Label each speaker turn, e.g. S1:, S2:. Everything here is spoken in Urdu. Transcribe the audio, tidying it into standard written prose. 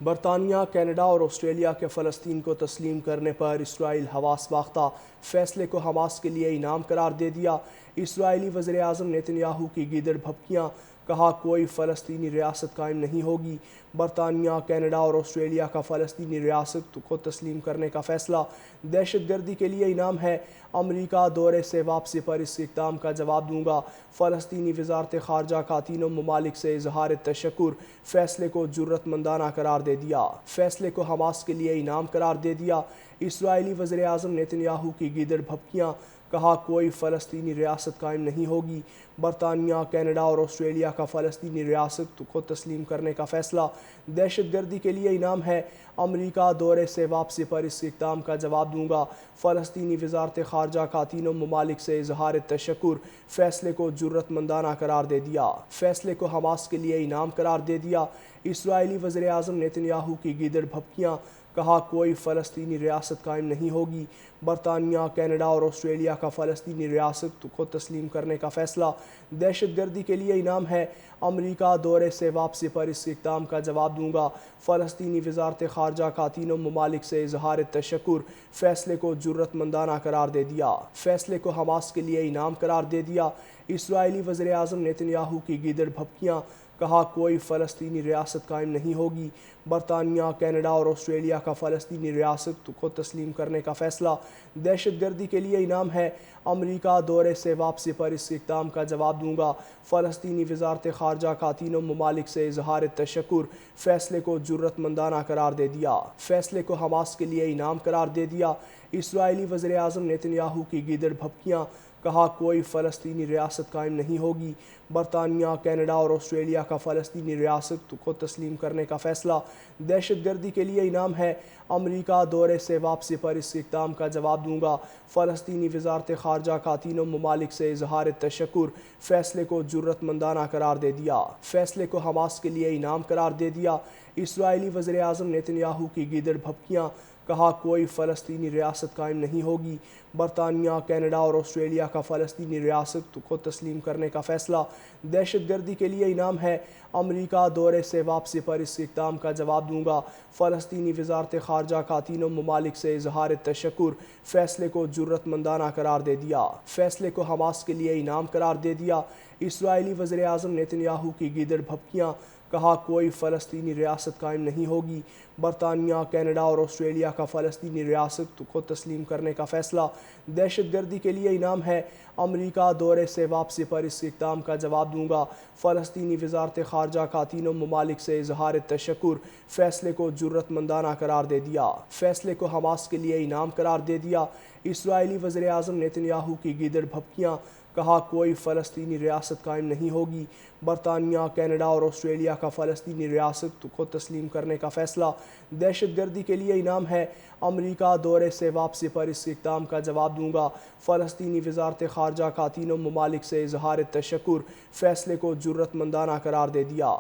S1: برطانیہ، کینیڈا اور آسٹریلیا کے فلسطین کو تسلیم کرنے پر اسرائیل حواس باختہ فیصلے کو حماس کے لیے انعام قرار دے دیا۔ اسرائیلی وزیراعظم نیتن یاہو کی گیدڑ بھبکیاں، کہا کوئی فلسطینی ریاست قائم نہیں ہوگی۔ برطانیہ، کینیڈا اور آسٹریلیا کا فلسطینی ریاست کو تسلیم کرنے کا فیصلہ دہشت گردی کے لیے انعام ہے۔ امریکہ دورے سے واپسی پر اس اقدام کا جواب دوں گا۔ فلسطینی وزارت خارجہ کا تینوں ممالک سے اظہار تشکر، فیصلے کو جرأت مندانہ قرار دے دیا۔ فیصلے کو حماس کے لیے انعام قرار دے دیا۔ اسرائیلی وزیراعظم نیتن یاہو کی گیدڑ بھبکیاں، کہا کوئی فلسطینی ریاست قائم نہیں ہوگی۔ برطانیہ، کینیڈا اور آسٹریلیا کا فلسطینی ریاست کو تسلیم کرنے کا فیصلہ دہشت گردی کے لیے انعام ہے۔ امریکہ دورے سے واپسی پر اس اقدام کا جواب دوں گا۔ فلسطینی وزارت خارجہ کا تینوں ممالک سے اظہار تشکر، فیصلے کو جرأت مندانہ قرار دے دیا۔ فیصلے کو حماس کے لیے انعام قرار دے دیا۔ اسرائیلی وزیراعظم نیتن یاہو کی گیدڑ بھبکیاں، کہا کوئی فلسطینی ریاست قائم نہیں ہوگی۔ برطانیہ، کینیڈا اور آسٹریلیا کا فلسطینی ریاست کو تسلیم کرنے کا فیصلہ دہشت گردی کے لیے انعام ہے۔ امریکہ دورے سے واپسی پر اس اقدام کا جواب دوں گا۔ فلسطینی وزارت خارجہ کا تینوں ممالک سے اظہار تشکر، فیصلے کو جرأت مندانہ قرار دے دیا۔ فیصلے کو حماس کے لیے انعام قرار دے دیا۔ اسرائیلی وزیراعظم نیتن یاہو کی گیدڑ بھبکیاں، کہا کوئی فلسطینی ریاست قائم نہیں ہوگی۔ برطانیہ، کینیڈا اور آسٹریلیا کا فلسطینی ریاست کو تسلیم کرنے کا فیصلہ دہشت گردی کے لیے انعام ہے۔ امریکہ دورے سے واپسی پر اس اقدام کا جواب دوں گا۔ فلسطینی وزارت خارجہ کا تینوں ممالک سے اظہار تشکر، فیصلے کو جرأت مندانہ قرار دے دیا۔ فیصلے کو حماس کے لیے انعام قرار دے دیا۔ اسرائیلی وزیراعظم نیتن یاہو کی گیدڑ بھبکیاں، کہا کوئی فلسطینی ریاست قائم نہیں ہوگی۔ برطانیہ، کینیڈا اور آسٹریلیا کا فلسطینی ریاست کو تسلیم کرنے کا فیصلہ دہشت گردی کے لیے انعام ہے۔ امریکہ دورے سے واپسی پر اس اقدام کا جواب دوں گا۔ فلسطینی وزارت خارجہ کا تینوں ممالک سے اظہار تشکر، فیصلے کو جرأت مندانہ قرار دے دیا۔ فیصلے کو حماس کے لیے انعام قرار دے دیا۔ اسرائیلی وزیراعظم نیتن یاہو کی گیدڑ بھبکیاں، کہا کوئی فلسطینی ریاست قائم نہیں ہوگی۔ برطانیہ، کینیڈا اور آسٹریلیا کا فلسطینی ریاست کو تسلیم کرنے کا فیصلہ دہشت گردی کے لیے انعام ہے۔ امریکہ دورے سے واپسی پر اس اقدام کا جواب دوں گا۔ فلسطینی وزارت خارجہ کا تینوں ممالک سے اظہار تشکر، فیصلے کو جرأت مندانہ قرار دے دیا۔ فیصلے کو حماس کے لیے انعام قرار دے دیا۔ اسرائیلی وزیراعظم نیتن یاہو کی گیدڑ بھبکیاں، کہا کوئی فلسطینی ریاست قائم نہیں ہوگی۔ برطانیہ، کینیڈا اور آسٹریلیا کا فلسطینی ریاست کو تسلیم کرنے کا فیصلہ دہشت گردی کے لیے انعام ہے۔ امریکہ دورے سے واپسی پر اس اقدام کا جواب دوں گا۔ فلسطینی وزارت خارجہ کا تینوں ممالک سے اظہار تشکر، فیصلے کو جرأت مندانہ قرار دے دیا۔ فیصلے کو حماس کے لیے انعام قرار دے دیا۔ اسرائیلی وزیراعظم نیتن یاہو کی گیدڑ بھبکیاں، کہا کوئی فلسطینی ریاست قائم نہیں ہوگی۔ برطانیہ، کینیڈا اور آسٹریلیا کا فلسطینی ریاست کو تسلیم کرنے کا فیصلہ دہشت گردی کے لیے انعام ہے۔ امریکہ دورے سے واپسی پر اس اقدام کا جواب دوں گا۔ فلسطینی وزارت خارجہ کا تینوں ممالک سے اظہار تشکر، فیصلے کو جرأت مندانہ قرار دے دیا۔